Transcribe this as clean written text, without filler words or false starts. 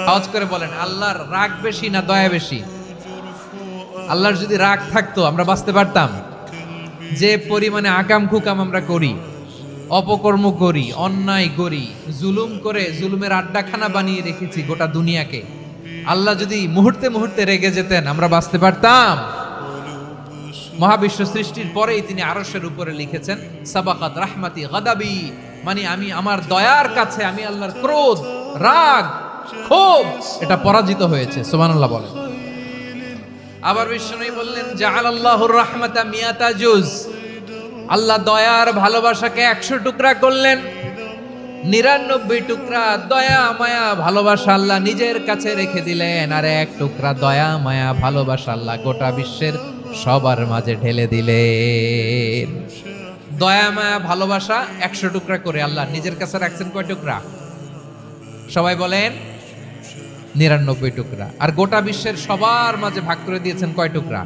আওয়াজ করে বলেন, আল্লাহর রাগ বেশি না দয়া বেশি? আল্লাহর যদি রাগ থাকতো আমরা বাঁচতে পারতাম? যে পরিমাণে আকাম কুকাম আমরা করি, অপকর্ম করি, অন্যায় করি, জুলুম করে জুলুমের আড্ডাখানা বানিয়ে রেখেছি গোটা দুনিয়াকে, আল্লাহ যদি মুহূর্তে মুহূর্তে রেগে যেতেন আমরা বাঁচতে পারতাম? মহাবিশ্ব সৃষ্টির পরেই তিনি আরশের উপরে লিখেছেন সাবাকাত রাহমাতি গাদাবি, মানে আমি আমার দয়ার কাছে আমি আল্লাহর ক্রোধ, রাগ, ক্ষোভ এটা পরাজিত হয়েছে। সুবহানাল্লাহ বলেন। আবার বিষ্ণু বললেন জাআলাল্লাহুর রাহমাতা মিয়াতা জুজ, আল্লাহ দয়ার ভালোবাসাকে 100 টুকরা করলেন। 99 টুকরা দয়া মায়া ভালোবাসা আল্লাহ নিজের কাছে রেখে দিলেন, আর 1 টুকরা দয়া মায়া ভালোবাসা আল্লাহ গোটা বিশ্বের সবার মাঝে ঢেলে দিলেন। দয়া মায়া ভালোবাসা 100 টুকরা করে আল্লাহ নিজের কাছে রাখছেন কয় টুকরা? সবাই বলেন 99 টুকরা। আর গোটা বিশ্বের সবার মাঝে ভাগ করে দিয়েছেন কয় টুকরা?